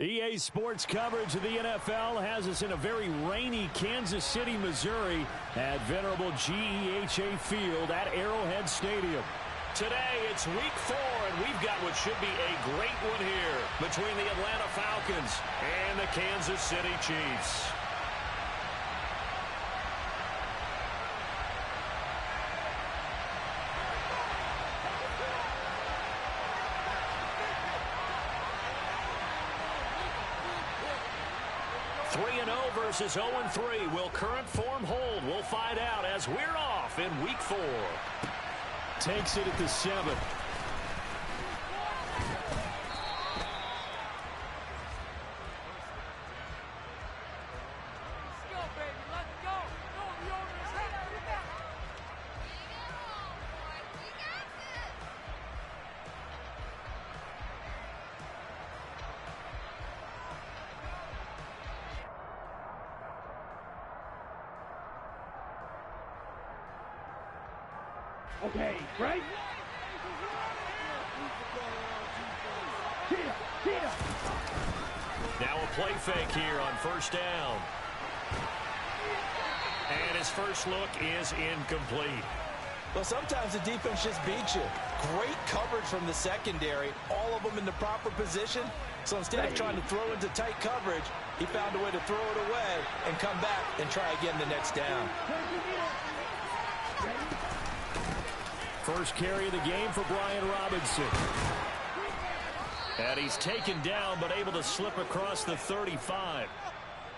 EA Sports coverage of the NFL has us in a very rainy Kansas City, Missouri at venerable GEHA Field at Arrowhead Stadium. Today, it's week 4, and we've got what should be a great one here between the Atlanta Falcons and the Kansas City Chiefs. Versus 0-3. Will current form hold? We'll find out as we're off in week 4. Takes it at the 7. Okay, right? Now a play fake here on first down. And his first look is incomplete. Well, sometimes the defense just beats you. Great coverage from the secondary, all of them in the proper position. So instead of trying to throw into tight coverage, he found a way to throw it away and come back and try again the next down. First carry of the game for Brian Robinson. And he's taken down but able to slip across the 35.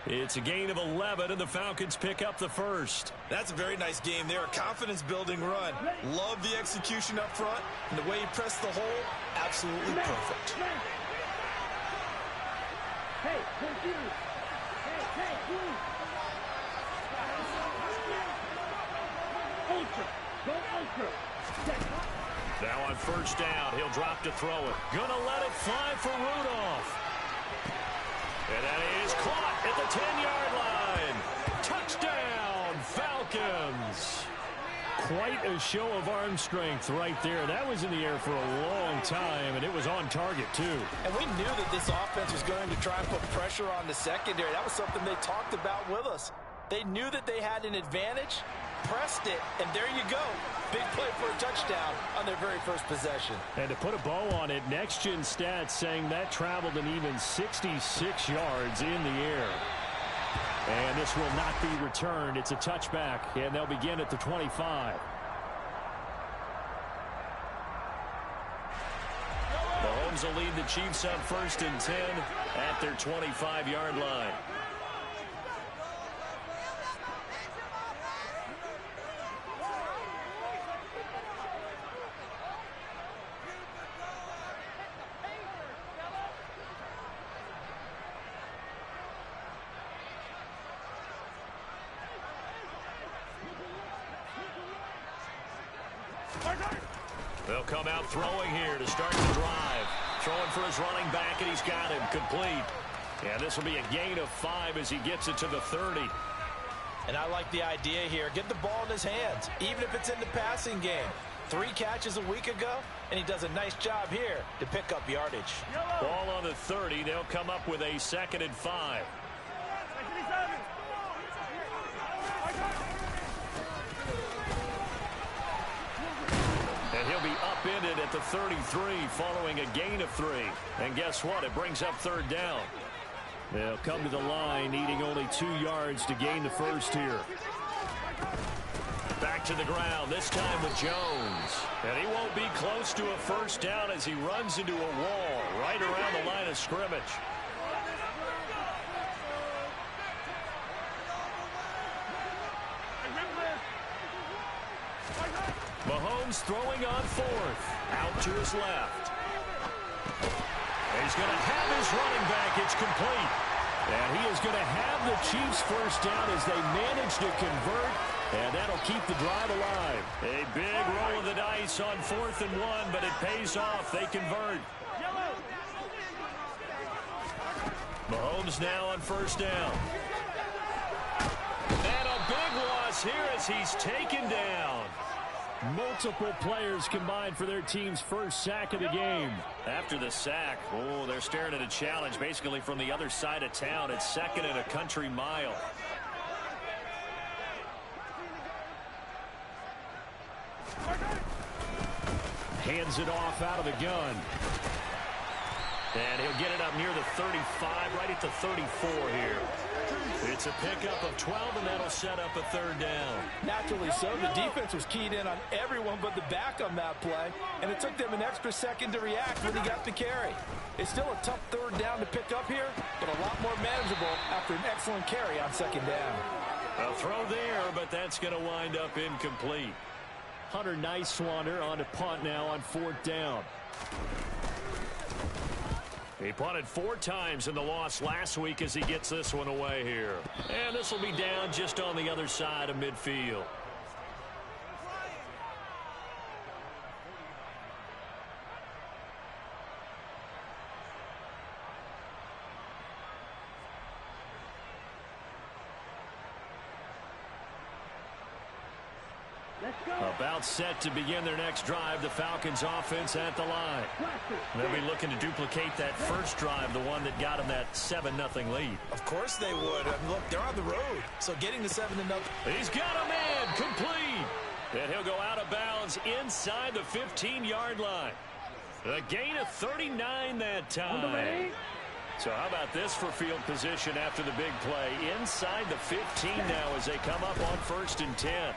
It's a gain of 11, and the Falcons pick up the first. That's a very nice game there. A confidence-building run. Love the execution up front, and the way he pressed the hole, absolutely perfect. Hey, confused. Hey, ultra. Go ultra. Now on first down, he'll drop to throw it. Gonna let it fly for Rudolph. And that is caught at the 10-yard line. Touchdown, Falcons. Quite a show of arm strength right there. That was in the air for a long time, and it was on target, too. And we knew that this offense was going to try and put pressure on the secondary. That was something they talked about with us. They knew that they had an advantage, pressed it, and there you go. Big play for a touchdown on their very first possession. And to put a bow on it, Next Gen Stats saying that traveled an even 66 yards in the air. And this will not be returned. It's a touchback, and they'll begin at the 25. Mahomes will lead the Chiefs up first and 10 at their 25-yard line. They'll come out throwing here to start the drive. Throwing for his running back, and he's got him complete. And this will be a gain of 5 as he gets it to the 30. And I like the idea here. Get the ball in his hands, even if it's in the passing game. 3 catches a week ago, and he does a nice job here to pick up yardage. Ball on the 30. They'll come up with a 2nd and 5. And he'll be upended at the 33 following a gain of 3. And guess what? It brings up 3rd down. They'll come to the line needing only 2 yards to gain the first here. Back to the ground, this time with Jones. And he won't be close to a first down as he runs into a wall right around the line of scrimmage. Mahomes throwing on 4th. Out to his left. And he's going to have his running back. It's complete. And he is going to have the Chiefs first down as they manage to convert. And that'll keep the drive alive. A big roll of the dice on 4th and 1, but it pays off. They convert. Mahomes now on first down. And a big loss here as he's taken down. Multiple players combined for their team's first sack of the game. After the sack, oh, they're staring at a challenge basically from the other side of town. It's 2nd and a country mile. Hands it off out of the gun. And he'll get it up near the 35, right at the 34 here. It's a pickup of 12, and that'll set up a 3rd down. Naturally so. The defense was keyed in on everyone but the back on that play, and it took them an extra second to react when he got the carry. It's still a tough 3rd down to pick up here, but a lot more manageable after an excellent carry on 2nd down. A throw there, but that's going to wind up incomplete. Hunter Nicewander on a punt now on 4th down. He punted 4 times in the loss last week as he gets this one away here. And this will be down just on the other side of midfield. About set to begin their next drive, the Falcons offense at the line. They'll be looking to duplicate that first drive, the one that got them that 7-0 lead. Of course they would. I mean, look, they're on the road, so getting the 7-0. He's got a man complete. And he'll go out of bounds inside the 15-yard line. A gain of 39 that time. So how about this for field position after the big play? Inside the 15 now as they come up on 1st and 10.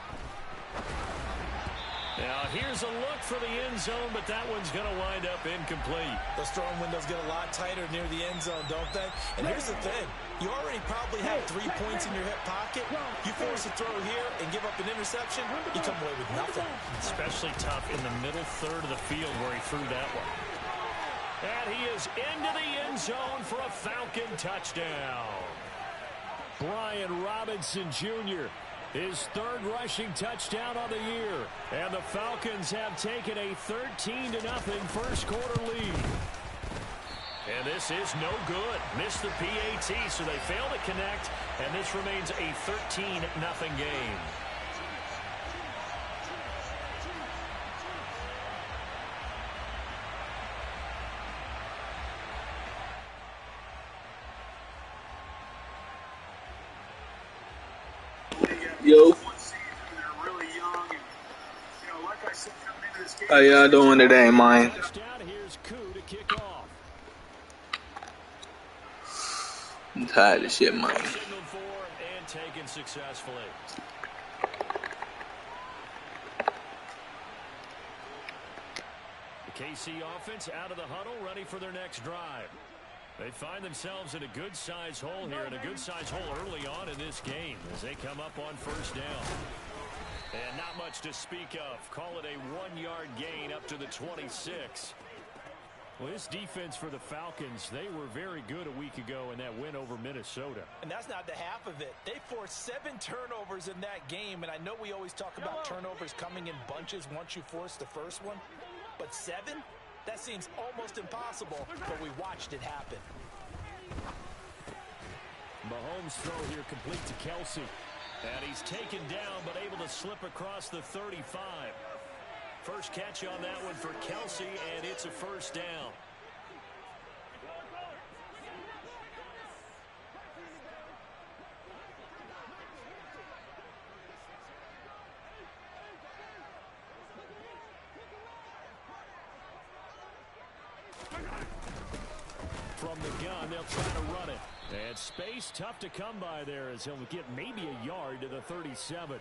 Now, here's a look for the end zone, but that one's going to wind up incomplete. Those throwing windows get a lot tighter near the end zone, don't they? And here's the thing. You already probably have 3 points in your hip pocket. You force a throw here and give up an interception, you come away with nothing. Especially tough in the middle 3rd of the field where he threw that one. And he is into the end zone for a Falcon touchdown. Brian Robinson Jr., his 3rd rushing touchdown of the year. And the Falcons have taken a 13-0 first quarter lead. And this is no good. Missed the PAT, so they fail to connect. And this remains a 13-0 game. Yo. How y'all doing today, man? I'm tired of shit, man. Taken successfully. The KC offense out of the huddle, ready for their next drive. They find themselves in a good-sized hole here, and a good-sized hole early on in this game as they come up on 1st down. And not much to speak of. Call it a 1-yard gain up to the 26. Well, this defense for the Falcons, they were very good a week ago in that win over Minnesota. And that's not the half of it. They forced 7 turnovers in that game, and I know we always talk about turnovers coming in bunches once you force the first one. But 7? That seems almost impossible, but we watched it happen. Mahomes' throw here complete to Kelsey. And he's taken down, but able to slip across the 35. First catch on that one for Kelsey, and it's a 1st down. From the gun, they'll try to run it. And space tough to come by there as he'll get maybe a yard to the 37.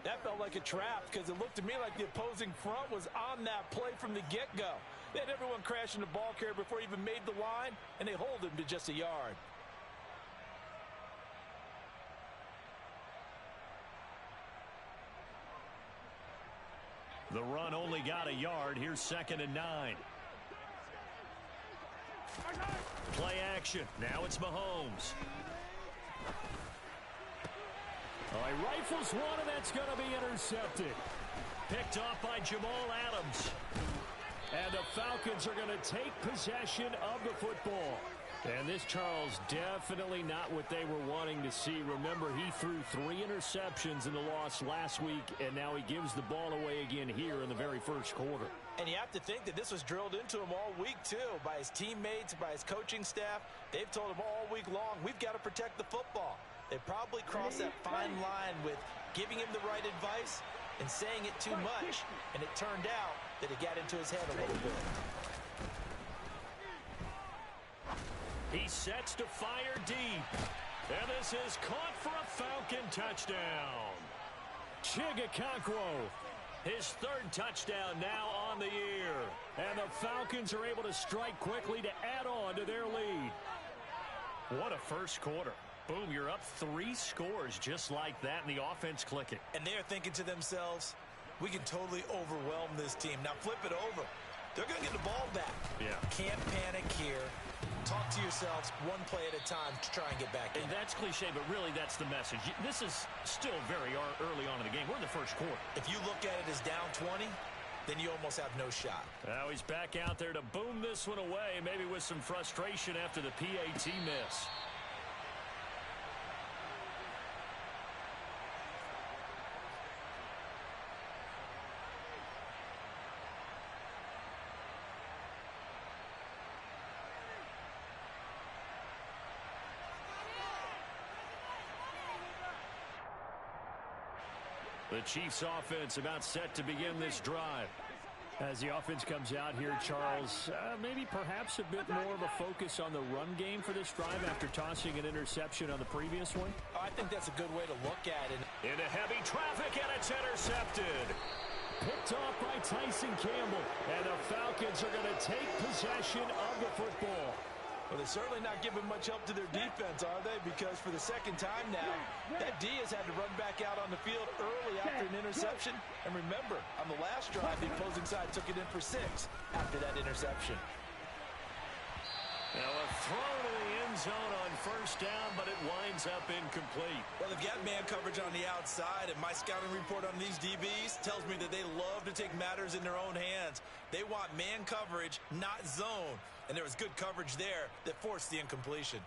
That felt like a trap because it looked to me like the opposing front was on that play from the get-go. They had everyone crashing the ball carrier before he even made the line, and they hold him to just a yard. The run only got a yard. Here's 2nd and 9. Play action. Now it's Mahomes. He rifles one, and that's going to be intercepted. Picked off by Jamal Adams. And the Falcons are going to take possession of the football. And this, Charles, definitely not what they were wanting to see. Remember, he threw 3 interceptions in the loss last week, and now he gives the ball away again here in the very first quarter. And you have to think that this was drilled into him all week, too, by his teammates, by his coaching staff. They've told him all week long, we've got to protect the football. They probably crossed that fine line with giving him the right advice and saying it too much, and it turned out that it got into his head a little bit. He sets to fire deep. And this is caught for a Falcon touchdown. Chigakonkwo, his 3rd touchdown now on the year. And the Falcons are able to strike quickly to add on to their lead. What a first quarter. Boom, you're up 3 scores just like that, and the offense clicking. And they're thinking to themselves, we can totally overwhelm this team. Now flip it over. They're going to get the ball back. Yeah. Can't panic here. Talk to yourselves one play at a time to try and get back in. And that's cliche, but really that's the message. This is still very early on in the game. We're in the first quarter. If you look at it as down 20, then you almost have no shot. Now he's back out there to boom this one away, maybe with some frustration after the PAT miss. The Chiefs offense about set to begin this drive. As the offense comes out here, Charles, maybe perhaps a bit more of a focus on the run game for this drive after tossing an interception on the previous one. I think that's a good way to look at it. Into heavy traffic, and it's intercepted. Picked off by Tyson Campbell, and the Falcons are going to take possession of the football. Well, they're certainly not giving much help to their defense, are they? Because for the second time now, that D has had to run back out on the field early after an interception. And remember, on the last drive, the opposing side took it in for 6 after that interception. Now a throw to the end zone on first down, but it winds up incomplete. Well, they've got man coverage on the outside, and my scouting report on these DBs tells me that they love to take matters in their own hands. They want man coverage, not zone. And there was good coverage there that forced the incompletion.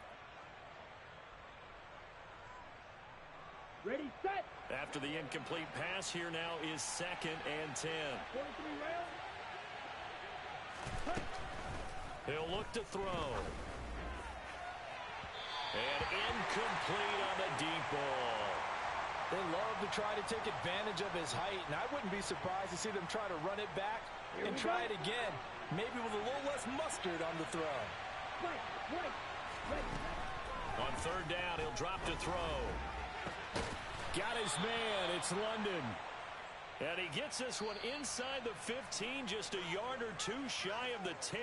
Ready, set. After the incomplete pass, here now is 2nd and 10. 43 rounds. He'll look to throw. And incomplete on the deep ball. They love to try to take advantage of his height, and I wouldn't be surprised to see them try to run it back and try it again, maybe with a little less mustard on the throw. Right. On 3rd down, he'll drop to throw. Got his man. It's London. And he gets this one inside the 15, just a yard or 2 shy of the 10.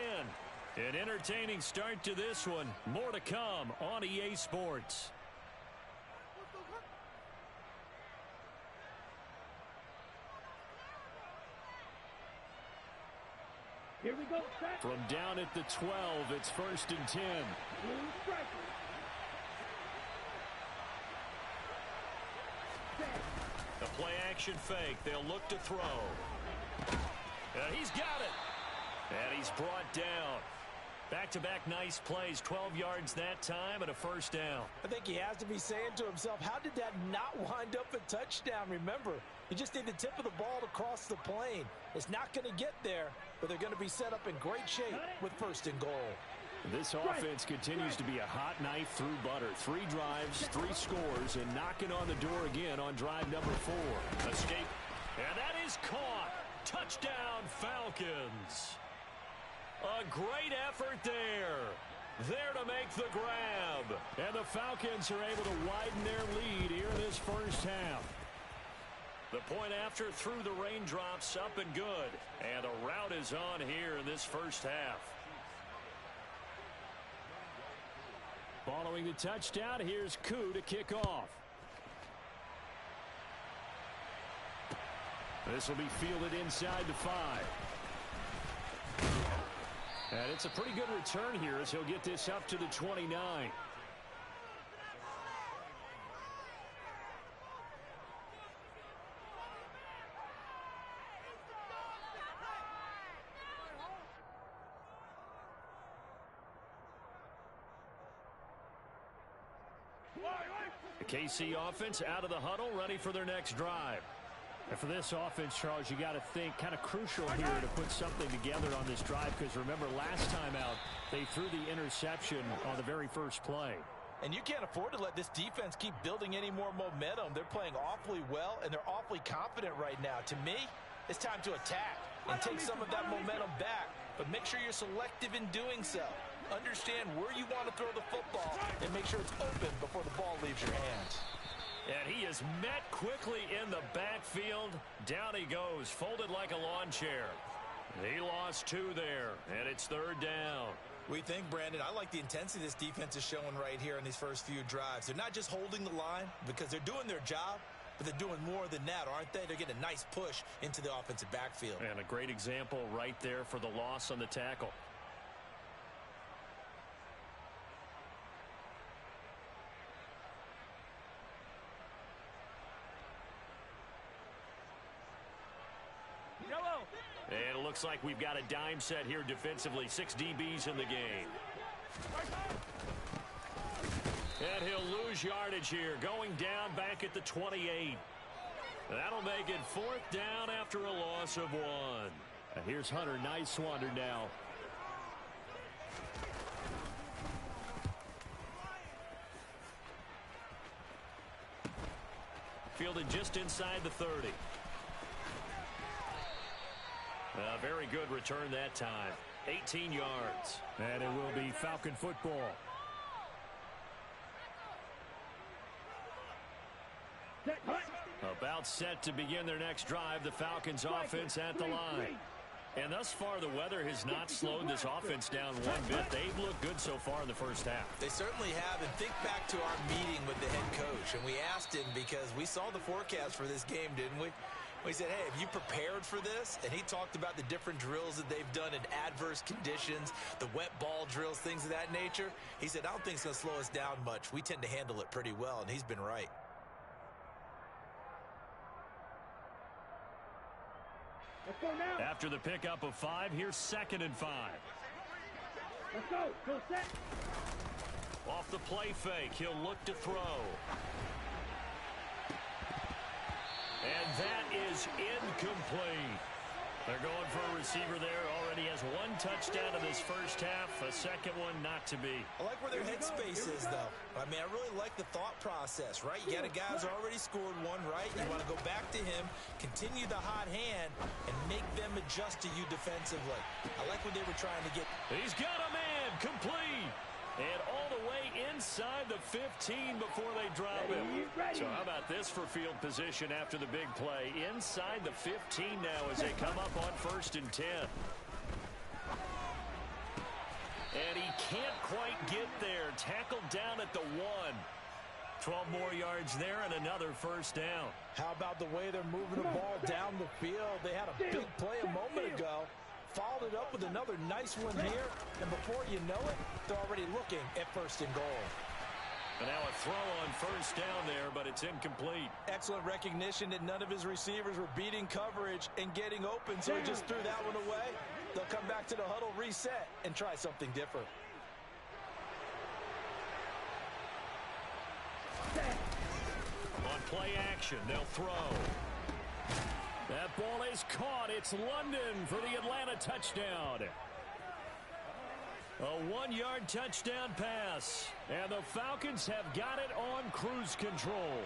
An entertaining start to this one. More to come on EA Sports. Here we go, set. From down at the 12, it's 1st and 10. Blue striker. The play-action fake. They'll look to throw. He's got it. And he's brought down. Back-to-back nice plays. 12 yards that time and a first down. I think he has to be saying to himself, how did that not wind up a touchdown? Remember, you just need the tip of the ball to cross the plane. It's not going to get there, but they're going to be set up in great shape with 1st and goal. This offense continues to be a hot knife through butter. 3 drives, 3 scores, and knocking on the door again on drive number 4. Escape. And that is caught. Touchdown, Falcons. A great effort there. There to make the grab. And the Falcons are able to widen their lead here in this first half. The point after through the raindrops, up and good. And the route is on here in this first half. Following the touchdown, here's Koo to kick off. This will be fielded inside the 5. And it's a pretty good return here as he'll get this up to the 29. KC offense out of the huddle, ready for their next drive. And for this offense, Charles, you got to think kind of crucial here to put something together on this drive, because remember last time out they threw the interception on the very first play. And you can't afford to let this defense keep building any more momentum. They're playing awfully well, and they're awfully confident right now. To me, it's time to attack and take some of that momentum back, but make sure you're selective in doing so. Understand where you want to throw the football and make sure it's open before the ball leaves your hands. And he is met quickly in the backfield. Down he goes, folded like a lawn chair. He lost 2 there, and it's 3rd down. We think, Brandon, I like the intensity this defense is showing right here in these first few drives. They're not just holding the line because they're doing their job, but they're doing more than that, aren't they? They're getting a nice push into the offensive backfield. And a great example right there for the loss on the tackle. And it looks like we've got a dime set here defensively. 6 DBs in the game. And he'll lose yardage here, going down back at the 28. That'll make it 4th down after a loss of 1. And here's Hunter. Nice wonder now. Fielded just inside the 30. A very good return that time. 18 yards. And it will be Falcon football. About set to begin their next drive. The Falcons offense at the line. And thus far, the weather has not slowed this offense down one bit. They've looked good so far in the first half. They certainly have. And think back to our meeting with the head coach. And we asked him, because we saw the forecast for this game, didn't we? We said, hey, have you prepared for this? And he talked about the different drills that they've done in adverse conditions, the wet ball drills, things of that nature. He said, I don't think it's going to slow us down much. We tend to handle it pretty well, and he's been right. Let's go now. After the pickup of 5, here's 2nd and 5. Let's go. Go set. Off the play fake, he'll look to throw. And that is incomplete. They're going for a receiver there. Already has 1 touchdown in this first half. A second one not to be. I like where their headspace is, though. I mean, I really like the thought process, right? You got a guy who's already scored 1, right? You want to go back to him, continue the hot hand, and make them adjust to you defensively. I like what they were trying to get. He's got a man, complete. And all the way inside the 15 before they drop him. So how about this for field position after the big play? Inside the 15 now as they come up on 1st and 10. And he can't quite get there. Tackled down at the 1. 12 more yards there and another 1st down. How about the way they're moving the ball down the field? They had a big play a moment ago. Followed it up with another nice one here, and before you know it, they're already looking at 1st and goal. And now a throw on 1st down there, but it's incomplete. Excellent recognition that none of his receivers were beating coverage and getting open, so he just threw that one away. They'll come back to the huddle, reset, and try something different. On play action, they'll throw. That ball is caught. It's London for the Atlanta touchdown. A 1-yard touchdown pass. And the Falcons have got it on cruise control.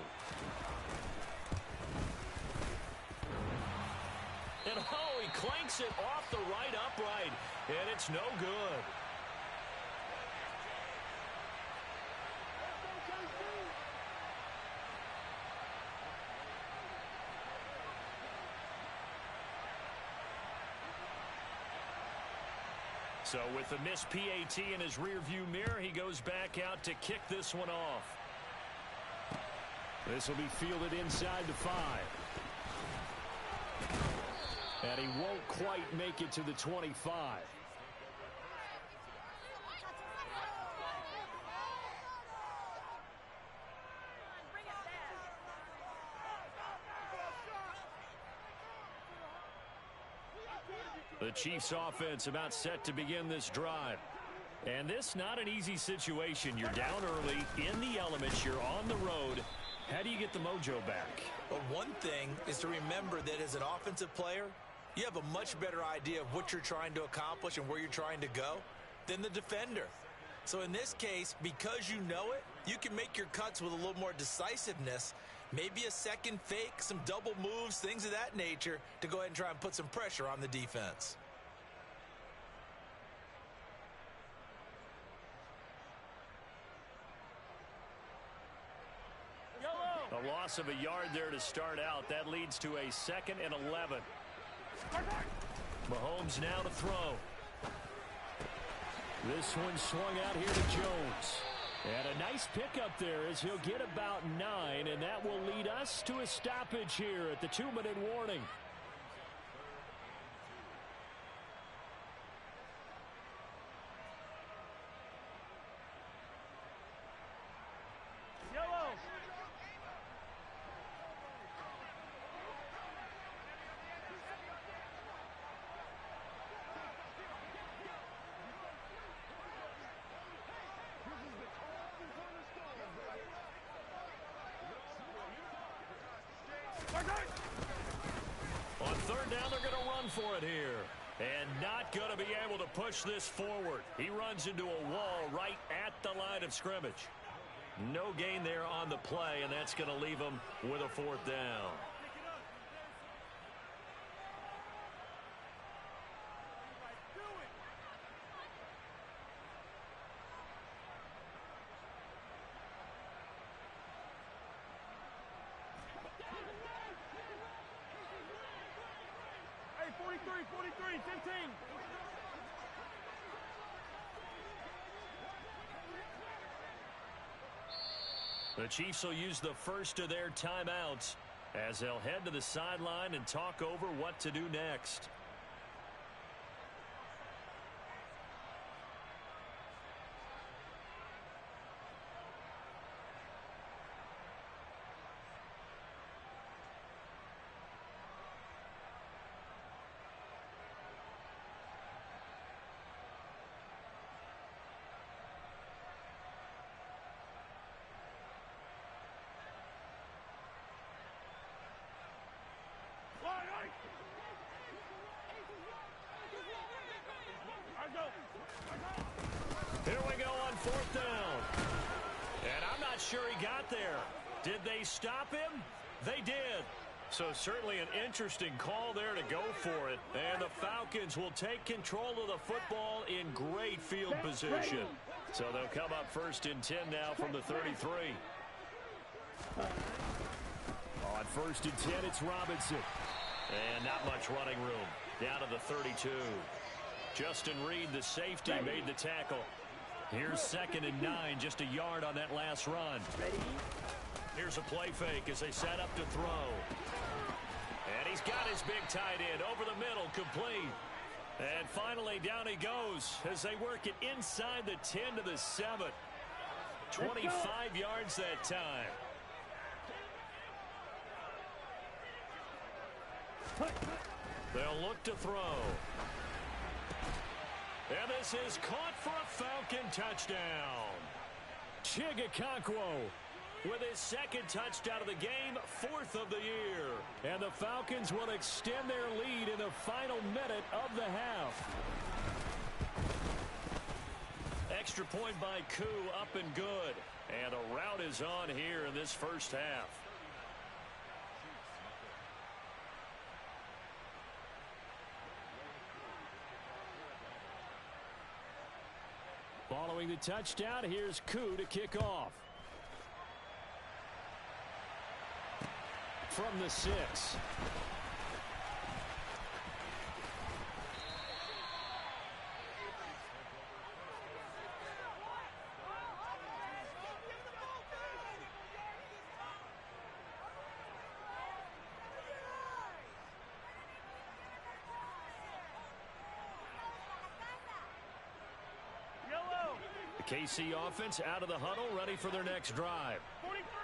And oh, he clanks it off the right upright. And it's no good. So with the missed PAT in his rearview mirror, he goes back out to kick this one off. This will be fielded inside the 5. And he won't quite make it to the 25. The Chiefs offense about set to begin this drive. And this not an easy situation. You're down early, in the elements, you're on the road. How do you get the mojo back? Well, one thing is to remember that as an offensive player, you have a much better idea of what you're trying to accomplish and where you're trying to go than the defender. So in this case, because you know it, you can make your cuts with a little more decisiveness, maybe a second fake, some double moves, things of that nature to go ahead and try and put some pressure on the defense. A loss of a yard there to start out. That leads to a 2nd and 11. Mahomes now to throw. This one swung out here to Jones. And a nice pickup there as he'll get about 9, and that will lead us to a stoppage here at the 2-minute warning. On 3rd down, they're going to run for it here. And not going to be able to push this forward. He runs into a wall right at the line of scrimmage. No gain there on the play, and that's going to leave him with a 4th down. Hey, 43, 15. The Chiefs will use the first of their timeouts as they'll head to the sideline and talk over what to do next. Here we go on 4th down. And I'm not sure he got there. Did they stop him? They did. So certainly an interesting call there to go for it. And the Falcons will take control of the football in great field position. So they'll come up 1st and 10 now from the 33. On 1st and 10, it's Robinson. And not much running room. Down to the 32. Justin Reed, the safety, made the tackle. Here's 2nd and 9, just a yard on that last run. Here's a play fake as they set up to throw. And he's got his big tight end over the middle, complete. And finally, down he goes as they work it inside the 10 to the 7. 25 yards that time. They'll look to throw. And this is caught for a Falcon touchdown. Chigakonkwo with his 2nd touchdown of the game, 4th of the year. And the Falcons will extend their lead in the final minute of the half. Extra point by Koo, up and good. And a rout is on here in this first half. Following the touchdown, here's Koo to kick off. From the 6. The KC offense out of the huddle, ready for their next drive.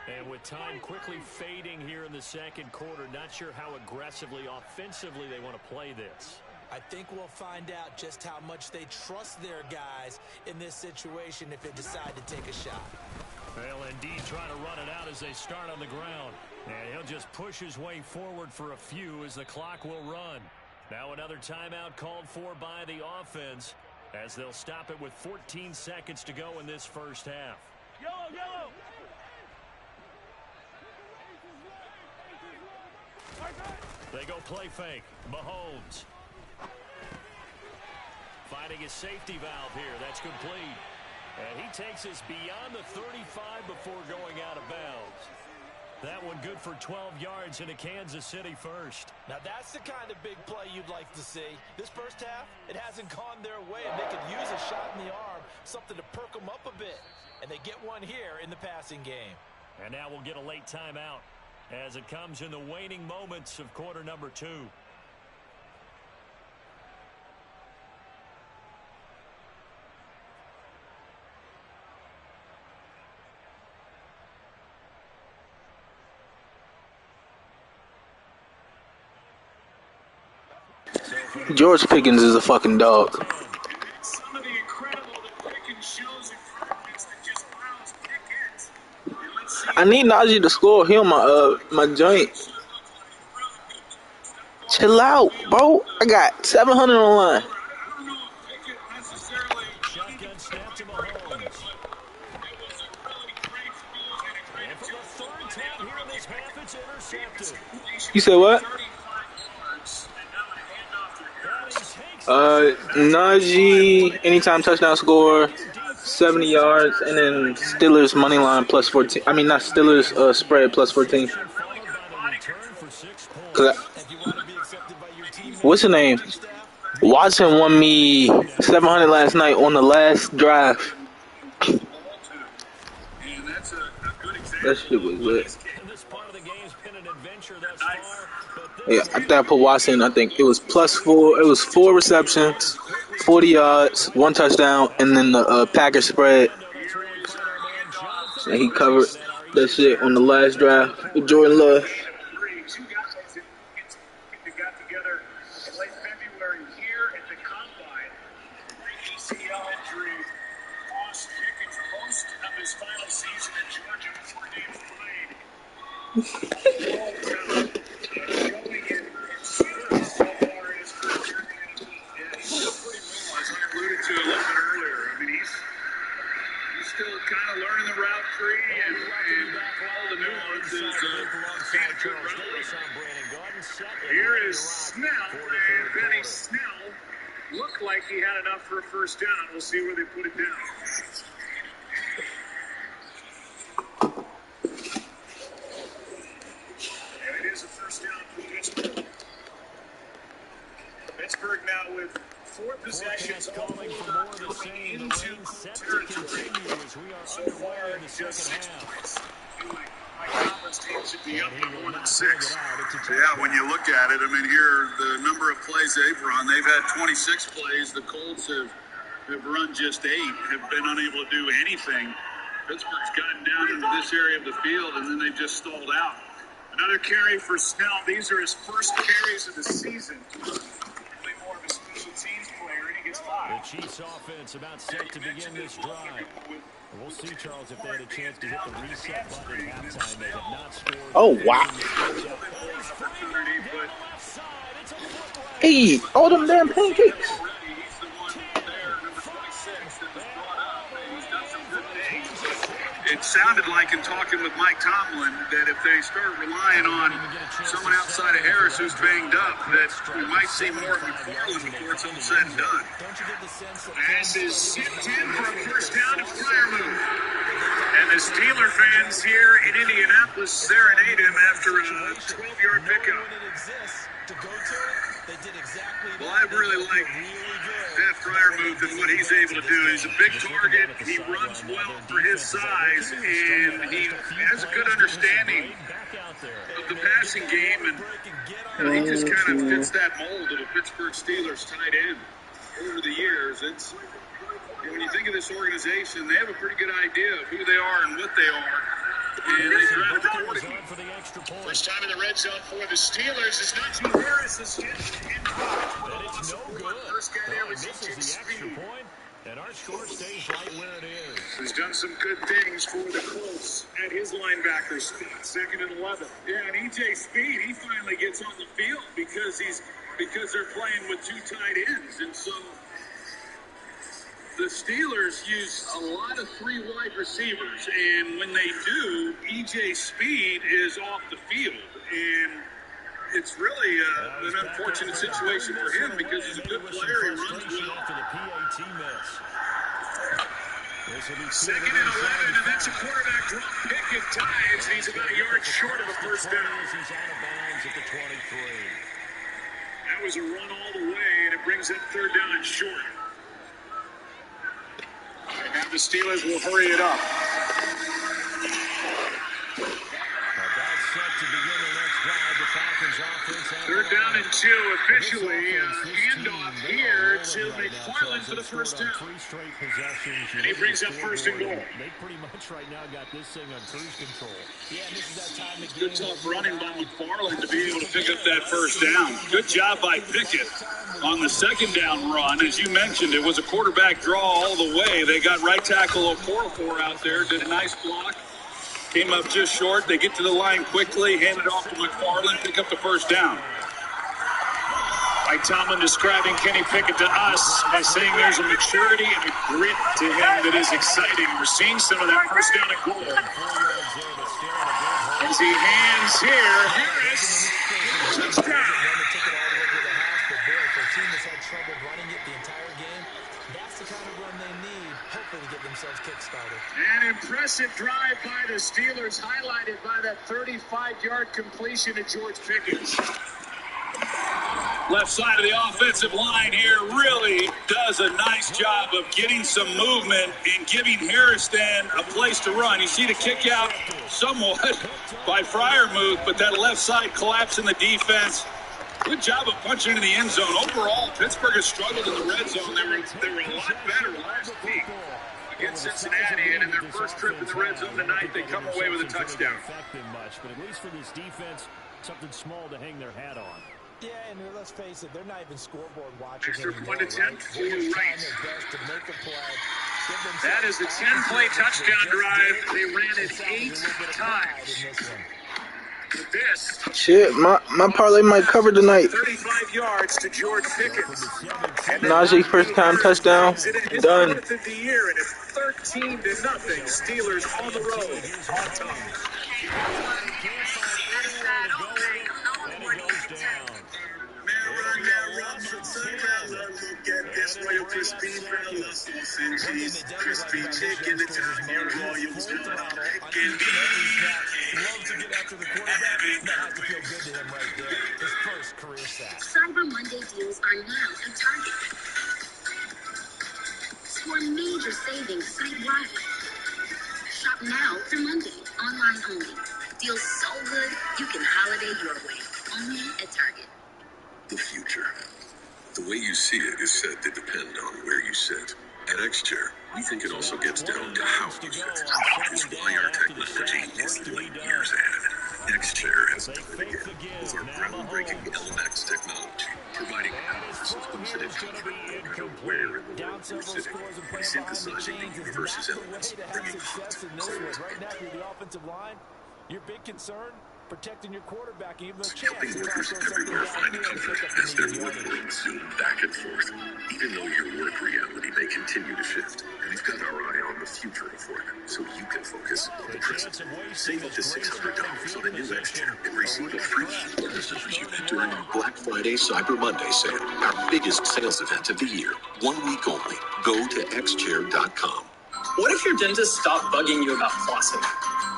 And with time quickly fading here in the 2nd quarter, not sure how aggressively, offensively they want to play this. I think we'll find out just how much they trust their guys in this situation if they decide to take a shot. They'll indeed try to run it out as they start on the ground. And he'll just push his way forward for a few as the clock will run. Now another timeout called for by the offense as they'll stop it with 14 seconds to go in this first half. Yellow, yellow. They go play fake. Mahomes. Finding his safety valve here. That's complete. And he takes us beyond the 35 before going out of bounds. That one good for 12 yards into Kansas City first. Now that's the kind of big play you'd like to see. This first half, it hasn't gone their way, and they could use a shot in the arm, something to perk them up a bit. And they get one here in the passing game. And now we'll get a late timeout as it comes in the waning moments of quarter number 2. George Pickens is a fucking dog. Some of the incredible that Pickens shows in practice that just allows Pickens. Let's see. I need Najee to score. He on my joint. Chill out, bro. I got 700 on the line. I don't know if Pickett necessarily. Shotgun snap to Mahomes. It was a really great move and a great And for the third time here in this half, it's intercepted. You said what? 35 yards and now a handoff to Harris. Najee, anytime touchdown score, 70 yards, and then Steelers money line plus 14. I mean, not Steelers spread plus 14. Followed by the return for 6 points. 'Cause If you want to be accepted by your team, what's the name? Watson won me 700 last night on the last drive. And that's a good example. That shit was good. This part of the game's been an adventure thus far, but Yeah, I think I put Watson. I think it was +4. It was 4 receptions, 40 yards, 1 touchdown, and then the Packers spread. And he covered that shit on the last drive with Jordan Love. Two guys that got together in late February here at the Combine. Great ACL injury cost Pickens most of his final season in Georgia before games played. Showing it in service so far in his career here in the NFL. Yeah, he's still pretty raw, as I alluded to a little bit earlier. I mean, he's still kind of learning the route tree and all the nuances of being a good runner. Here is Snell, and Benny Snell looked like he had enough for a first down. We'll see where they put it down. And it is a first down for Pittsburgh. Pittsburgh now with 4 possessions calling for more of the same. into Set to territory. continue as we are So underway far, in the just second 6 half. points. My conference team should be up to more than 6. Yeah, when you look at it, I mean, here, the number of plays they've run, they've had 26 plays. The Colts have run just 8, have been unable to do anything. Pittsburgh's gotten down into this area of the field, and then they just stalled out. Another carry for Snell. These are his first carries of the season. Probably more of a special teams player, and he gets The 5. Chiefs offense about set to begin this drive. We'll see, Charles, if they had a chance to hit the reset button at halftime. They have not scored. Oh, wow. Hey, all them damn pancakes. He's the one there, number 26, that was brought up, and he's done some good things. It sounded like in talking with Mike Tomlin that if they start relying on someone outside of Harris who's banged up, that we might see more of McFarland before it's all said and done. don't you get the sense that Pass is sent in for a first down to Freiermuth. And the Steeler fans here in Indianapolis serenade him after a 12-yard pickup. when it exists to go to it, they did exactly Well, that. I really like Pat Freiermuth and what he's able to do. He's a big target. He runs well for his size, and he has a good understanding of the passing game, and he just kind of fits that mold of a Pittsburgh Steelers tight end. Over the years, it's when you think of this organization, they have a pretty good idea of who they are and what they are. And they grab the Goes 40. on for the extra point. First time in the red zone for the Steelers is Najee Harris is hit in box with a And loss it's no of 4. good. First guy there He was misses EJ the extra Speed. point, and our score stays right where it is. He's done some good things for the Colts at his linebacker spot. 2nd and 11. Yeah, and EJ Speed, he finally gets on the field because they're playing with 2 tight ends. And so the Steelers use a lot of 3 wide receivers. And when they do, EJ Speed is off the field. And it's really an unfortunate situation for him because he's a good player. He runs well. After the PAT miss. 2nd and 11, and that's a quarterback drop. Pickett ties, and he's about a yard short of a first down. He's out of bounds at the 23. That was a run all the way, and it brings up 3rd down and short. And now the Steelers will hurry it up. About set to begin the next drive. The Falcons offense. 3rd down and 2 officially. Handoff here to McFarland for the first down. And he brings up 1st and goal. They pretty much right now got this thing on cruise control. Yeah, and this is that time of Good tough running by McFarland to be able to pick up that first down. Good job by Pickett on the 2nd down run. As you mentioned, it was a quarterback draw all the way. They got right tackle Okorafor out there, did a nice block. Came up just short. They get to the line quickly, hand it off to McFarland, pick up the first down. Mike Tomlin describing Kenny Pickett to us as saying there's a maturity and a grit to him that is exciting. We're seeing some of that first down and goal. As he hands here, Harris, touchdown. An impressive drive by the Steelers, highlighted by that 35-yard completion to George Pickens. Left side of the offensive line here really does a nice job of getting some movement and giving Harris then a place to run. You see the kick out somewhat by Freiermuth, but that left side collapse in the defense. Good job of punching into the end zone. Overall, Pittsburgh has struggled in the red zone. They were a lot better last week against Cincinnati, and in their first trip in the red zone tonight, they come away with a touchdown. But at least for this defense, something small to hang their hat on. Yeah, and let's face it, they're not even scoreboard watchers Extra anymore, point attempt right? for They're Wright. trying their best to make a play. That is a 10-play touchdown drive. They ran it 8 times. With this, Shit, my parlay might cover tonight. 35 yards to George Pickens. Najee first time touchdown. Done. Fourth of the year, and it's 13-0. Steelers on the road. On top. Look at this Royal Crispy Fella sauce and cheese, crispy chicken, the time your Royals done. Can be. Love to get after the quarterback. That has to feel good to him right there. His first career sack. Cyber Monday deals are now at Target. Score major savings site-wide. Shop now through Monday, online only. Deals so good, you can holiday your way. Only at Target. The future. The way you see it is said to depend on where you sit. At X-Chair, we think it also gets down to how you sit. It's why our technology is light years ahead. X-Chair has done it again with our groundbreaking LMX technology, providing powerful systems that control no matter where in the world you're sitting. By synthesizing the universe's elements, bringing hot, cold, Right now, you're the offensive line. Your big concern, protecting your quarterback, even though helping workers everywhere find comfort as their workloads zoom back and forth. Even though your work reality may continue to shift, we've got our eye on the future of work, so you can focus on the present. Save up to $600 on a new X-Chair and receive a free bonus unit during our Black Friday Cyber Monday sale, our biggest sales event of the year. 1 week only. Go to xchair.com. What if your dentist stopped bugging you about flossing?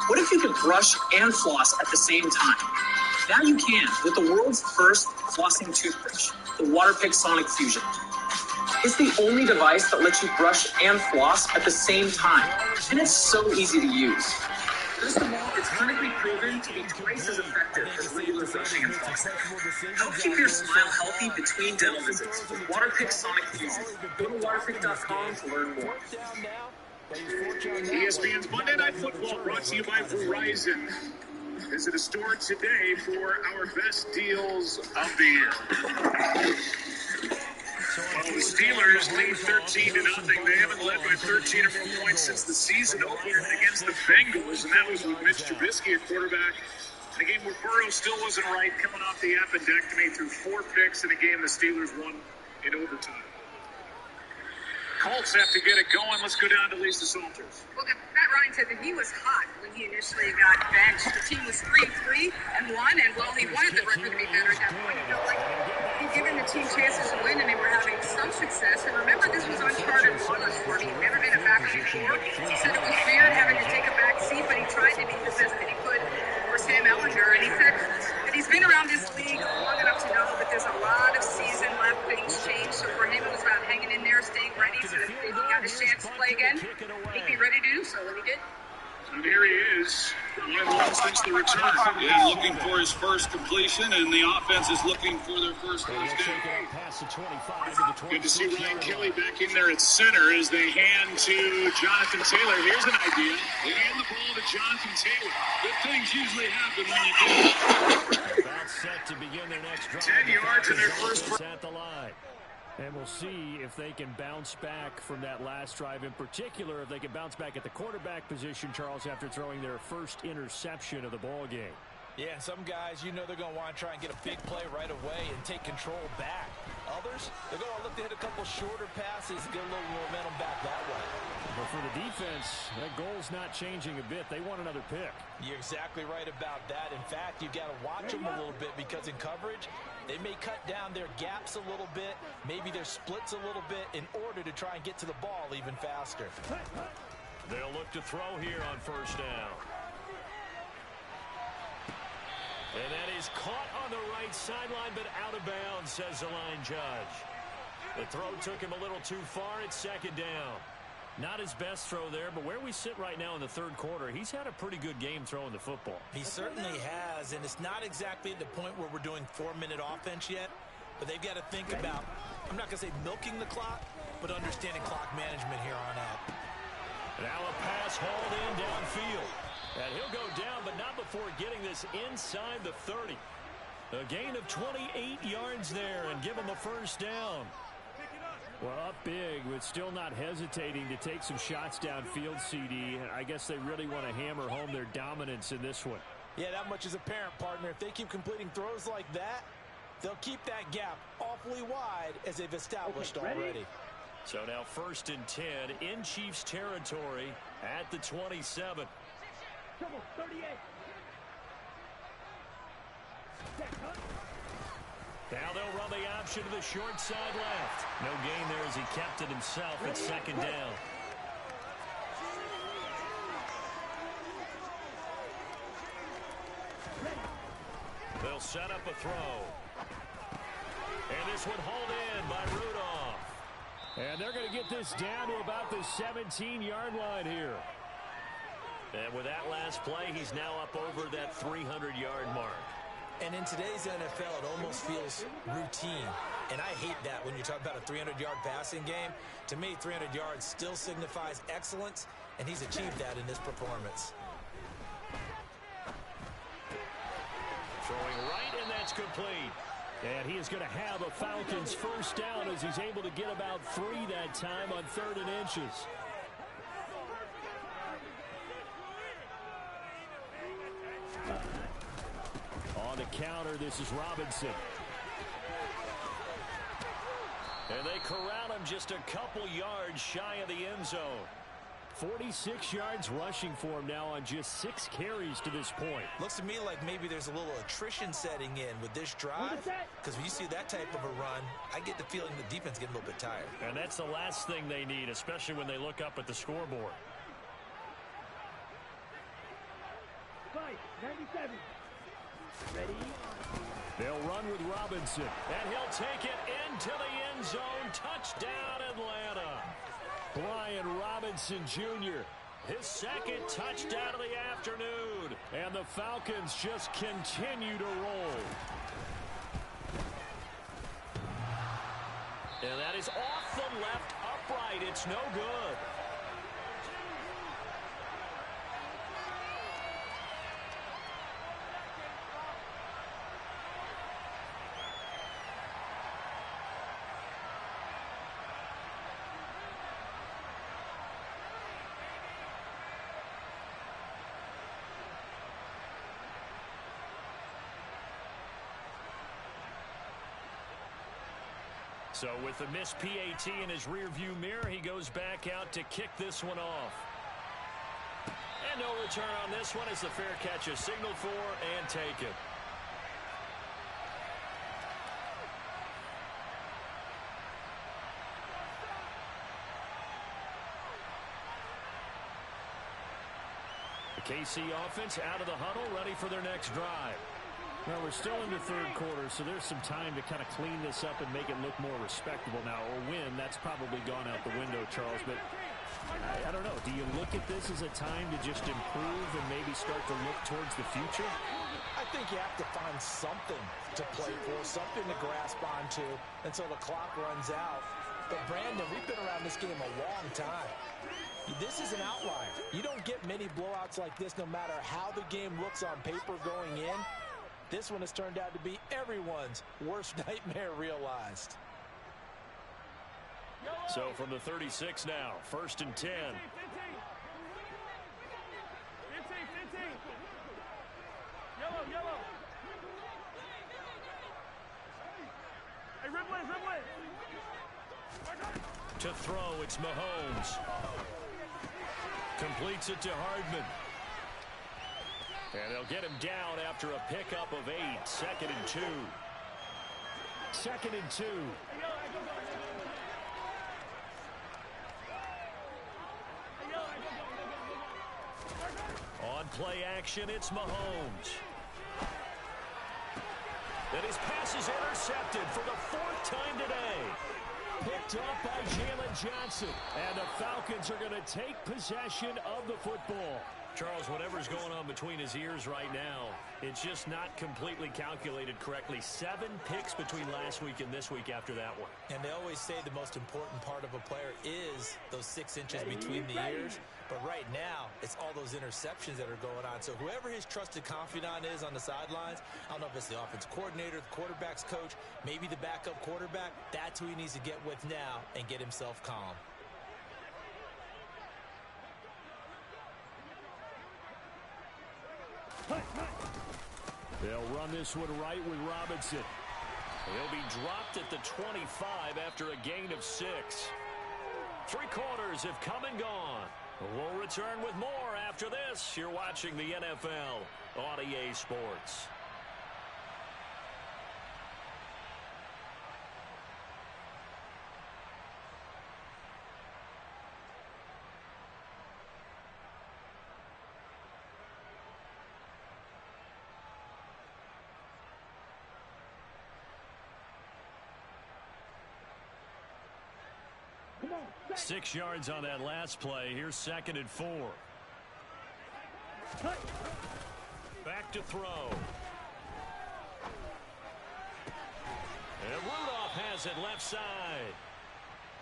What if you could brush and floss at the same time? Now you can with the world's first flossing toothbrush, the Waterpik Sonic Fusion. It's the only device that lets you brush and floss at the same time, and it's so easy to use. Best of all, it's clinically proven to be twice as effective as regular brushing and flossing. Help keep your smile healthy between dental visits with Waterpik Sonic Fusion. Go to waterpik.com to learn more. ESPN's Monday Night Football brought to you by Verizon. Visit a store today for our best deals of the year. Well, the Steelers lead 13-0. They haven't led by 13 or more points since the season opener against the Bengals, and that was with Mitch Trubisky at quarterback. In a game where Burrow still wasn't right, coming off the appendectomy, threw 4 picks in a game the Steelers won in overtime. Colts have to get it going. Let's go down to Lisa Salters. Well, Matt Ryan said that he was hot when he initially got benched. The team was 3-3-1, and while he wanted the record to be better at that point, he felt like he'd given the team chances to win, and they were having some success. And remember, this was uncharted waters for him. He'd never been a backer before. He said it was weird having to take a back seat, but he tried to be the best that he could for Sam Ellinger. And he said that he's been around this league long enough to know that there's a lot of season left, things change. So for him, it was about hanging in there, staying ready, so that if he got a chance to play again, he'd be ready to do so, and he did. And here he is, 1-1 since the return. Yeah, looking for his first completion, and the offense is looking for their first first down. Good to see Ryan Kelly back in there at center as they hand to Jonathan Taylor. Here's an idea. They hand the ball to Jonathan Taylor. Good things usually happen when you do. About set to begin their next drive. 10 yards in their first. At the line. And we'll see if they can bounce back from that last drive, in particular, if they can bounce back at the quarterback position, Charles, after throwing their first interception of the ball game. Yeah, some guys, you know they're going to want to try and get a big play right away and take control back. Others, they're going to look to hit a couple shorter passes, get a little momentum back that way. But for the defense, that goal's not changing a bit. They want another pick. You're exactly right about that. In fact, you've got to watch them a little bit because in coverage, they may cut down their gaps a little bit, maybe their splits a little bit in order to try and get to the ball even faster. They'll look to throw here on first down. And that is caught on the right sideline, but out of bounds, says the line judge. The throw took him a little too far. It's second down. Not his best throw there, but where we sit right now in the third quarter, he's had a pretty good game throwing the football. He certainly has, and it's not exactly at the point where we're doing 4-minute offense yet, but they've got to think about, I'm not going to say milking the clock, but understanding clock management here on out. Now a pass hauled in downfield. And he'll go down, but not before getting this inside the 30. A gain of 28 yards there and give him a first down. Well, up big, but still not hesitating to take some shots downfield, CD. I guess they really want to hammer home their dominance in this one. Yeah, that much is apparent, partner. If they keep completing throws like that, they'll keep that gap awfully wide as they've established already. So now 1st and 10 in Chiefs territory at the 27. 38. Now they'll run the option to the short side left. No gain there as he kept it himself at second down. They'll set up a throw. And this one hauled in by Rudolph. And they're going to get this down to about the 17-yard line here. And with that last play, he's now up over that 300-yard mark. And in today's NFL, it almost feels routine. And I hate that when you talk about a 300-yard passing game. To me, 300 yards still signifies excellence, and he's achieved that in this performance. Throwing right, and that's complete. And he is going to have a Falcons first down as he's able to get about 3 that time on 3rd and inches. On the counter, this is Robinson. And they corral him just a couple yards shy of the end zone. 46 yards rushing for him now on just 6 carries to this point. Looks to me like maybe there's a little attrition setting in with this drive, because when you see that type of a run, I get the feeling the defense getting a little bit tired. And that's the last thing they need, especially when they look up at the scoreboard. 97. Ready? They'll run with Robinson, and he'll take it into the end zone. Touchdown, Atlanta. Brian Robinson Jr., his 2nd touchdown of the afternoon. And the Falcons just continue to roll. And that is off the left upright. It's no good. So with the missed PAT in his rearview mirror, he goes back out to kick this one off. And no return on this one as the fair catch is signaled for and taken. The KC offense out of the huddle, ready for their next drive. Well, we're still in the third quarter, so there's some time to kind of clean this up and make it look more respectable. Now, a win, that's probably gone out the window, Charles, but I don't know. Do you look at this as a time to just improve and maybe start to look towards the future? I think you have to find something to play for, something to grasp onto until the clock runs out. But, Brandon, we've been around this game a long time. This is an outlier. You don't get many blowouts like this no matter how the game looks on paper going in. This one has turned out to be everyone's worst nightmare realized. So from the 36 now, 1st and 10. 15. Yellow. Hey, Ridley. To throw, it's Mahomes. Completes it to Hardman. And they'll get him down after a pickup of 8. 2nd and 2. 2nd and 2. On play action, it's Mahomes. And his pass is intercepted for the 4th time today. Picked up by Jalen Johnson. And the Falcons are going to take possession of the football. Charles, whatever's going on between his ears right now, it's just not completely calculated correctly. 7 picks between last week and this week after that one. And they always say the most important part of a player is those 6 inches between the ears. But right now, it's all those interceptions that are going on. So whoever his trusted confidant is on the sidelines, I don't know if it's the offense coordinator, the quarterback's coach, maybe the backup quarterback, that's who he needs to get with now and get himself calm. They'll run this one right with Robinson. He'll be dropped at the 25 after a gain of 6. 3 quarters have come and gone. We'll return with more after this. You're watching the NFL on EA Sports. Come on. 6 yards on that last play. Here's 2nd and 4. Back to throw. And Rudolph has it left side.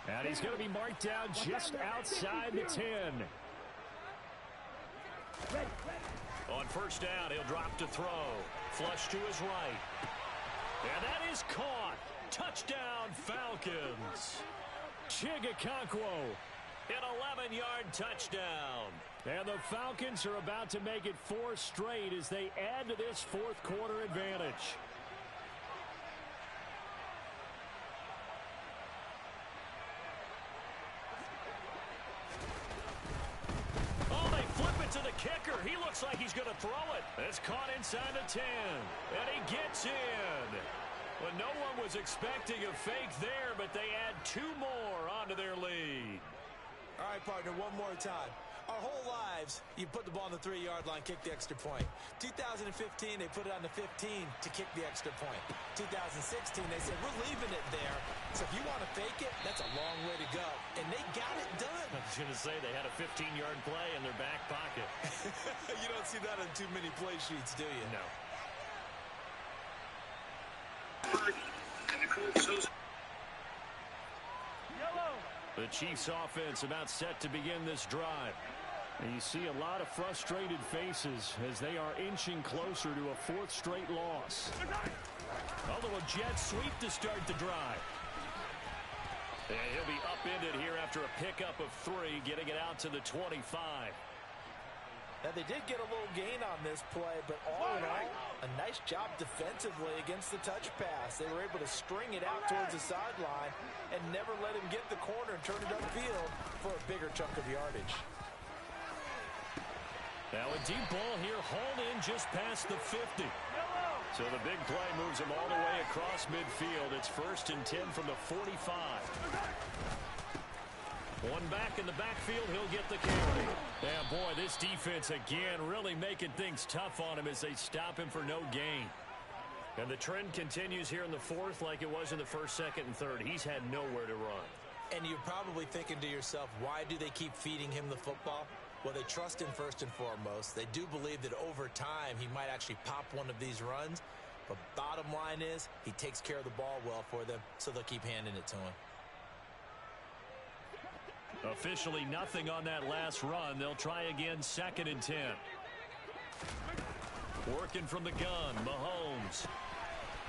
And he's going to be marked down just outside the 10. On 1st down, he'll drop to throw. Flush to his right. And that is caught. Touchdown, Falcons. Chigakonkwo. An 11-yard touchdown. And the Falcons are about to make it 4 straight as they add to this 4th quarter advantage. Oh, they flip it to the kicker. He looks like he's going to throw it. It's caught inside the 10. And he gets in. Well, no one was expecting a fake there, but they add 2 more onto their lead. All right, partner, one more time. Our whole lives, you put the ball on the 3-yard line, kick the extra point. 2015, they put it on the 15 to kick the extra point. 2016, they said, we're leaving it there. So if you want to fake it, that's a long way to go. And they got it done. I was going to say they had a 15-yard play in their back pocket. You don't see that on too many play sheets, do you? No. And the Colts. The Chiefs offense about set to begin this drive. And you see a lot of frustrated faces as they are inching closer to a 4th straight loss. A little jet sweep to start the drive. And he'll be upended here after a pickup of 3, getting it out to the 25. Now, they did get a little gain on this play, but all in all, a nice job defensively against the touch pass. They were able to string it out towards the sideline and never let him get the corner and turn it upfield for a bigger chunk of yardage. Now a deep ball here, hauled in just past the 50. So the big play moves him all the way across midfield. It's 1st and 10 from the 45. One back in the backfield, he'll get the carry. Yeah, boy, this defense again really making things tough on him as they stop him for no gain. And the trend continues here in the 4th like it was in the 1st, 2nd, and 3rd. He's had nowhere to run. And you're probably thinking to yourself, why do they keep feeding him the football? Well, they trust him first and foremost. They do believe that over time he might actually pop one of these runs. But bottom line is he takes care of the ball well for them, so they'll keep handing it to him. Officially nothing on that last run. They'll try again, 2nd and 10. Working from the gun, Mahomes.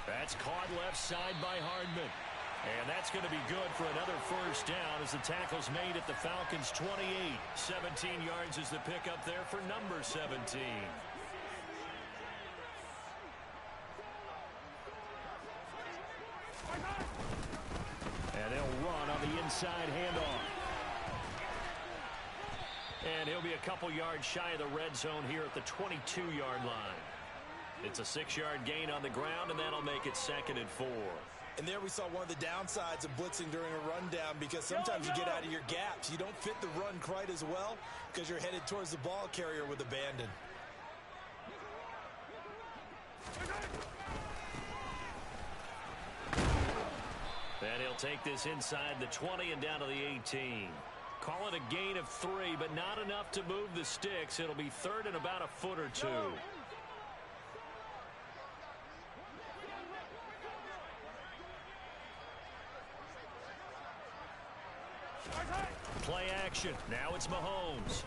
That's caught left side by Hardman. And that's going to be good for another 1st down as the tackle's made at the Falcons' 28. 17 yards is the pickup there for number 17. And they'll run on the inside handoff. And he'll be a couple yards shy of the red zone here at the 22-yard line. It's a 6-yard gain on the ground, and that'll make it 2nd and 4. And there we saw one of the downsides of blitzing during a rundown, because sometimes you get out of your gaps. You don't fit the run quite as well because you're headed towards the ball carrier with abandon. And he'll take this inside the 20 and down to the 18. Call it a gain of 3, but not enough to move the sticks. It'll be 3rd and about a foot or 2. Play action. Now it's Mahomes.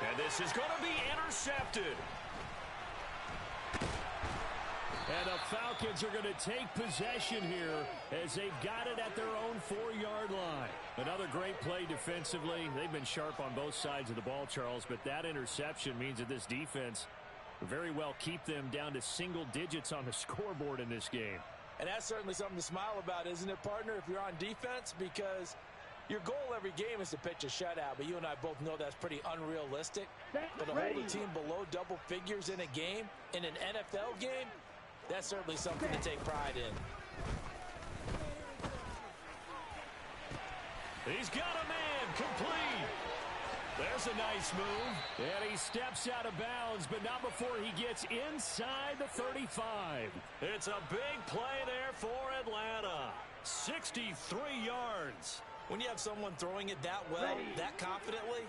And this is going to be intercepted. And the Falcons are going to take possession here as they've got it at their own 4-yard line. Another great play defensively. They've been sharp on both sides of the ball, Charles, but that interception means that this defense very well keep them down to single digits on the scoreboard in this game. And that's certainly something to smile about, isn't it, partner, if you're on defense? Because your goal every game is to pitch a shutout, but you and I both know that's pretty unrealistic. But to hold a team below double figures in a game, in an NFL game, that's certainly something to take pride in. He's got a man, complete. There's a nice move. And he steps out of bounds, but not before he gets inside the 35. It's a big play there for Atlanta. 63 yards. When you have someone throwing it that well, that confidently,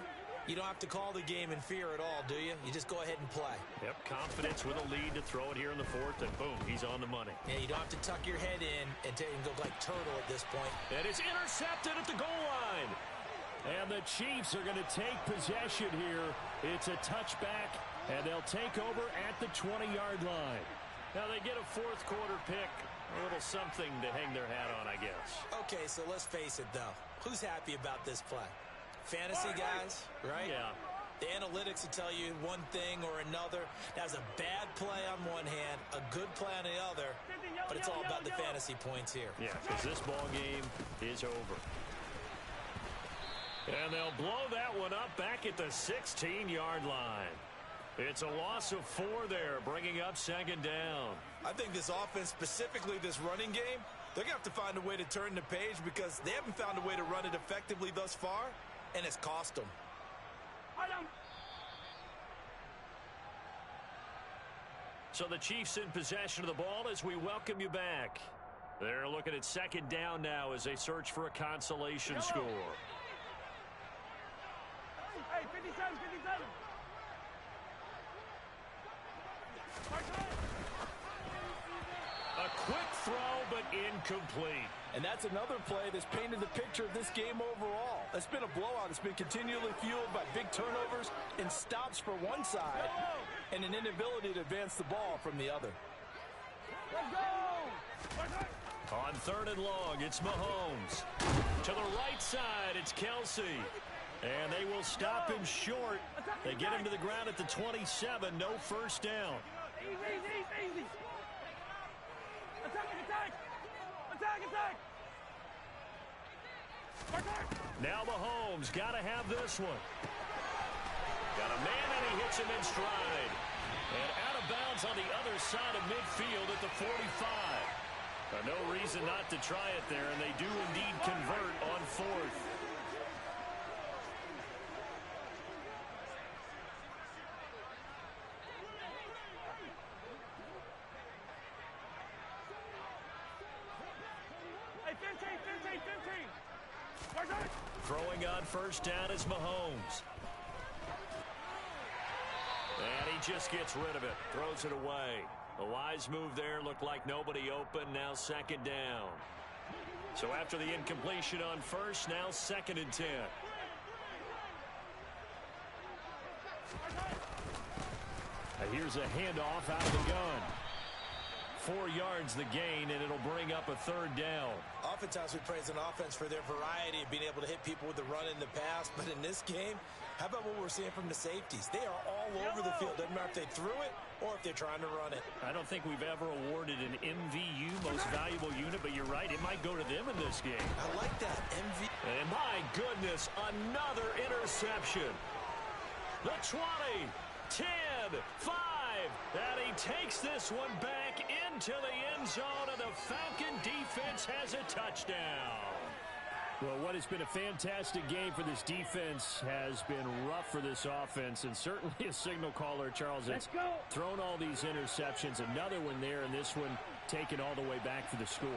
you don't have to call the game in fear at all, do you? You just go ahead and play. Yep, confidence with a lead to throw it here in the 4th, and boom, he's on the money. Yeah, you don't have to tuck your head in and go like turtle at this point. And it's intercepted at the goal line. And the Chiefs are going to take possession here. It's a touchback, and they'll take over at the 20-yard line. Now they get a 4th quarter pick. A little something to hang their hat on, I guess. Okay, so let's face it, though. Who's happy about this play? Fantasy guys, right? Yeah. The analytics will tell you one thing or another. That's a bad play on one hand, a good play on the other, but it's all about the fantasy points here. Yeah, because this ball game is over. And they'll blow that one up back at the 16-yard line. It's a loss of 4 there, bringing up 2nd down. I think this offense, specifically this running game, they're going to have to find a way to turn the page because they haven't found a way to run it effectively thus far, and it's cost them. So the Chiefs in possession of the ball as we welcome you back. They're looking at 2nd down now as they search for a consolation score. Hey, 57, 57. A quick throw, but incomplete. And that's another play that's painted the picture of this game overall. It's been a blowout. It's been continually fueled by big turnovers and stops for one side and an inability to advance the ball from the other. Let's go! On 3rd and long, it's Mahomes. To the right side, it's Kelsey. And they will stop him short. They get him to the ground at the 27. No first down. Easy, easy. Attack, attack. Attack, attack. Now Mahomes got to have this one. Got a man, and he hits him in stride. And out of bounds on the other side of midfield at the 45. No reason not to try it there, and they do indeed convert on fourth. Hey, 15. Throwing on first down is Mahomes. And he just gets rid of it. Throws it away. A wise move there. Looked like nobody open. Now second down. So after the incompletion on first, now 2nd and 10. Here's a handoff out of the gun. 4 yards the gain, and it'll bring up a 3rd down. Oftentimes we praise an offense for their variety of being able to hit people with the run in the pass, but in this game, how about what we're seeing from the safeties? They are all over the field. Doesn't matter if they threw it or if they're trying to run it. I don't think we've ever awarded an MVU, most valuable unit, but you're right, it might go to them in this game. I like that, MV. And my goodness, another interception. The 20, 10, 5, and he takes this one back into the end zone, and the Falcon defense has a touchdown. Well, what has been a fantastic game for this defense has been rough for this offense, and certainly a signal caller, Charles, has thrown all these interceptions. Another one there, and this one taken all the way back for the score.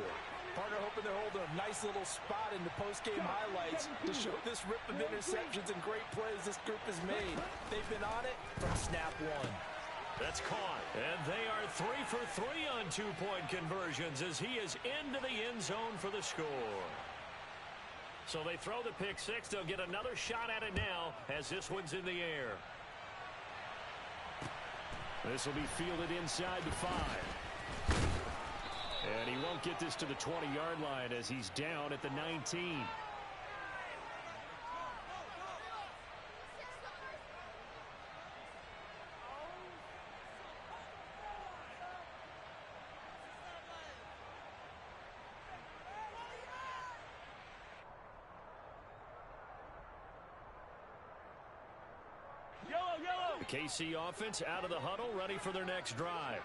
Partner hoping they're holding a nice little spot in the post-game highlights to show this rip of interceptions and great plays this group has made. They've been on it from snap one. That's caught. And they are 3 for 3 on 2-point conversions as he is into the end zone for the score. So they throw the pick six. They'll get another shot at it now as this one's in the air. This will be fielded inside the 5. And he won't get this to the 20-yard line as he's down at the 19. The KC offense out of the huddle, ready for their next drive.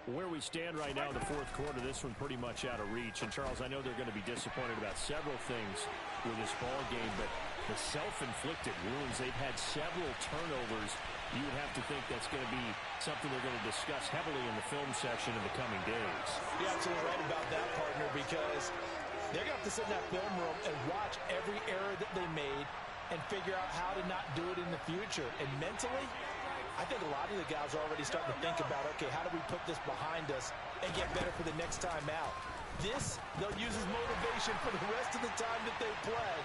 Where we stand right now in the 4th quarter, this one pretty much out of reach. And, Charles, I know they're going to be disappointed about several things with this ball game, but the self-inflicted wounds, they've had several turnovers. You would have to think that's going to be something they're going to discuss heavily in the film section in the coming days. You're absolutely right about that, partner, because they're going to have to sit in that film room and watch every error that they made and figure out how to not do it in the future. And mentally, I think a lot of the guys are already starting to think about, okay, how do we put this behind us and get better for the next time out? This, they'll use as motivation for the rest of the time that they play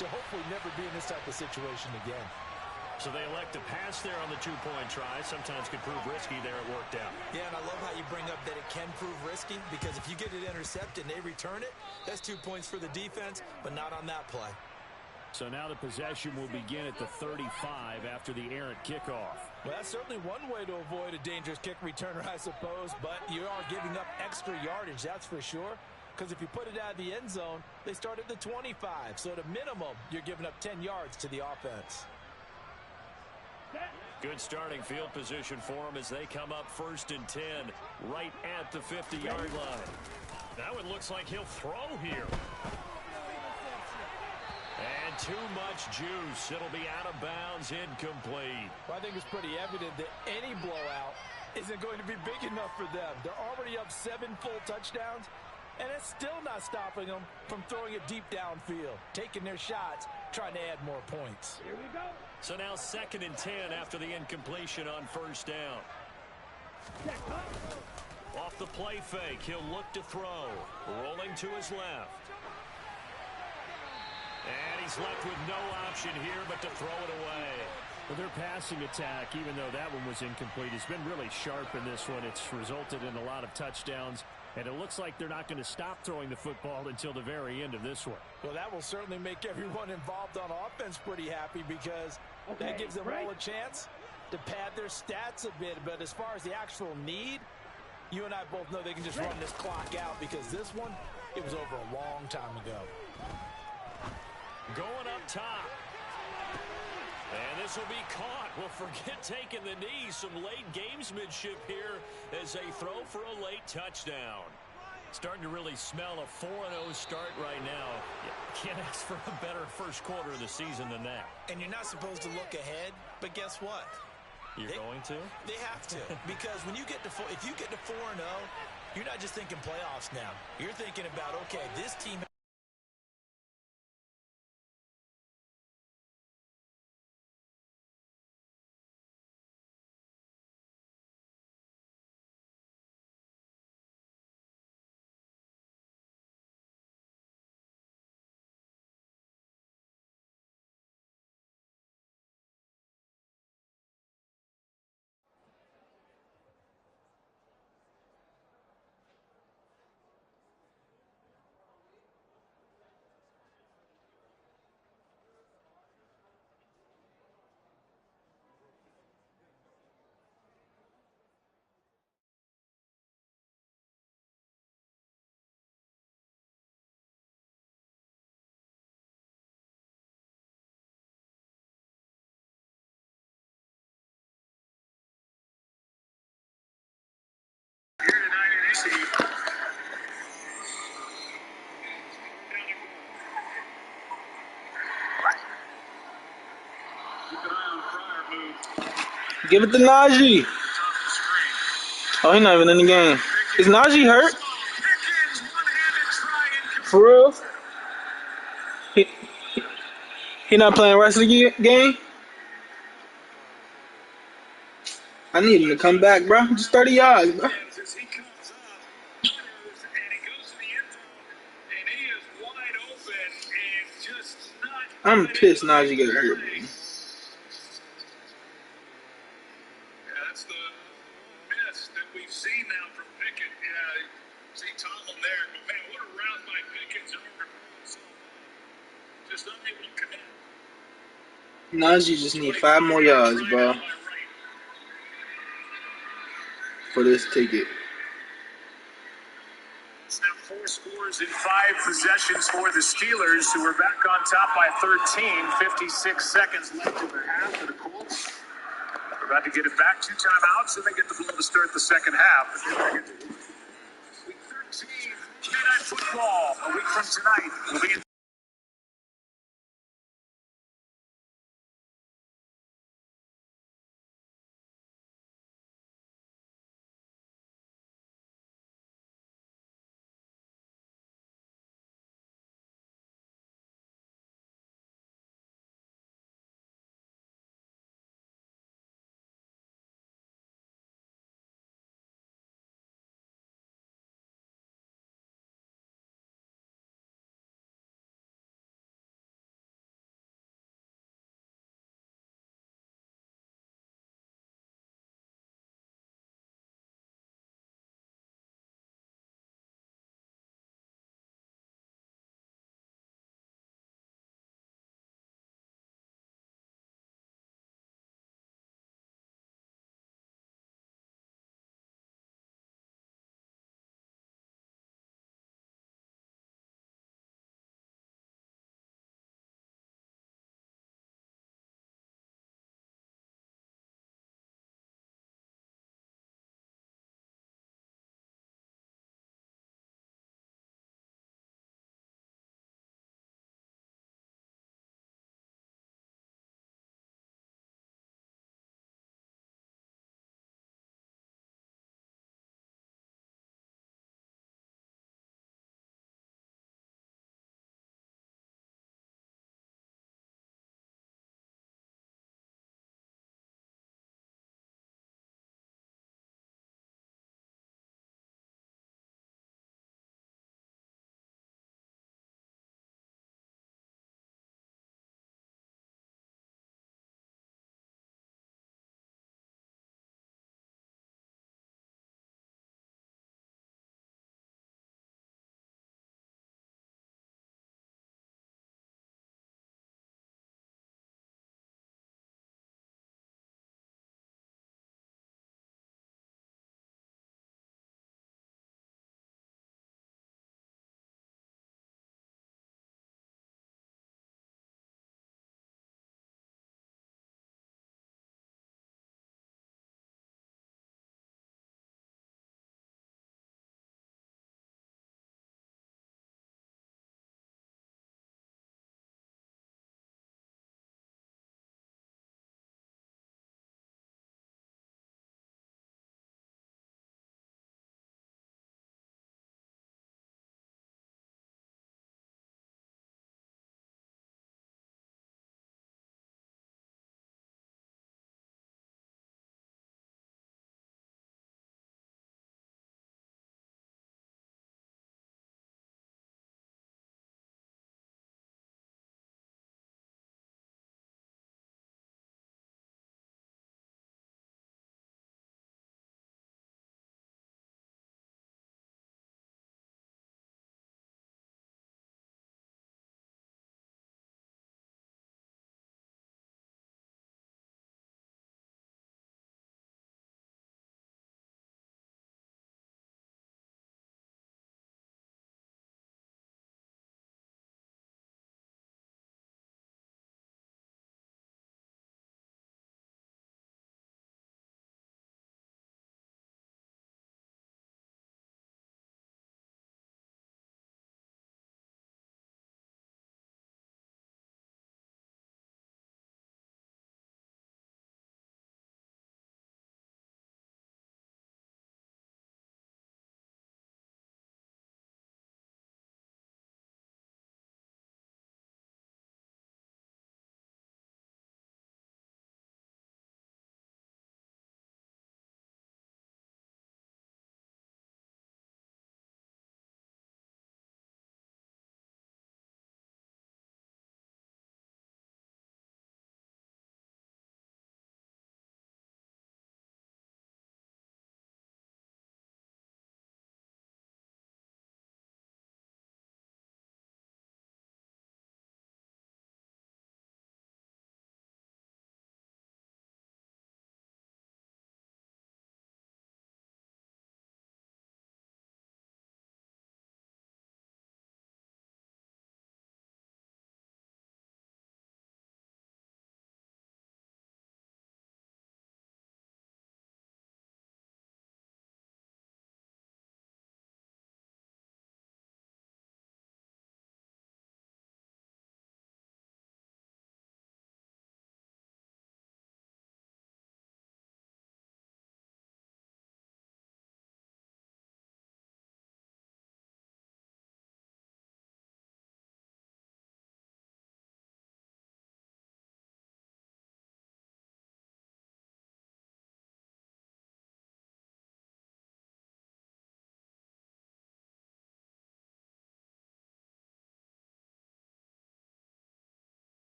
to hopefully never be in this type of situation again. So they elect to pass there on the 2-point try. Sometimes could prove risky there. It worked out. Yeah, and I love how you bring up that it can prove risky, because if you get it intercepted and they return it, that's 2 points for the defense, but not on that play. So now the possession will begin at the 35 after the errant kickoff. Well, that's certainly one way to avoid a dangerous kick returner, I suppose, but you are giving up extra yardage, that's for sure. Because if you put it out of the end zone, they start at the 25. So at a minimum, you're giving up 10 yards to the offense. Good starting field position for them as they come up 1st and 10 right at the 50-yard line. Now it looks like he'll throw here. And too much juice. It'll be out of bounds, incomplete. Well, I think it's pretty evident that any blowout isn't going to be big enough for them. They're already up 7 full touchdowns, and it's still not stopping them from throwing it deep downfield, taking their shots, trying to add more points. Here we go. So now 2nd and 10 after the incompletion on 1st down. Off the play fake, he'll look to throw. Rolling to his left. And he's left with no option here but to throw it away. Well, their passing attack, even though that one was incomplete, has been really sharp in this one. It's resulted in a lot of touchdowns And it looks like they're not going to stop throwing the football until the very end of this one. Well, that will certainly make everyone involved on offense pretty happy because that gives them all a chance to pad their stats a bit. But as far as the actual need, you and I both know they can just run this clock out because this one, it was over a long time ago. Going up top. And this will be caught. Well, forget taking the knee. Some late gamesmanship here as they throw for a late touchdown. Starting to really smell a 4-0 start right now. You can't ask for a better first quarter of the season than that. And you're not supposed to look ahead, but guess what? You're going to? They have to. Because when you get to if you get to 4-0, you're not just thinking playoffs now. You're thinking about, okay, this team Give it to Najee. Oh, he's not even in the game. Is Najee hurt? For real? He not playing the rest of the game? I need him to come back, bro. Just 30 yards, bro. I'm pissed Najee got hurt, man. Yeah, that's the miss that we've seen now from Pickett. Yeah, see Tomlin there. But, man, what a route by Pickett. Just unable to connect. Najee just need 5 more yards, bro, for this ticket. It's now 4 scores in 5 possessions for the Steelers, who are back on top by 13. 56 seconds left in the half for the Colts. We're about to get it back. 2 timeouts, and they get the ball to start the second half. Week 13, Monday Night Football. A week from tonight, we'll be in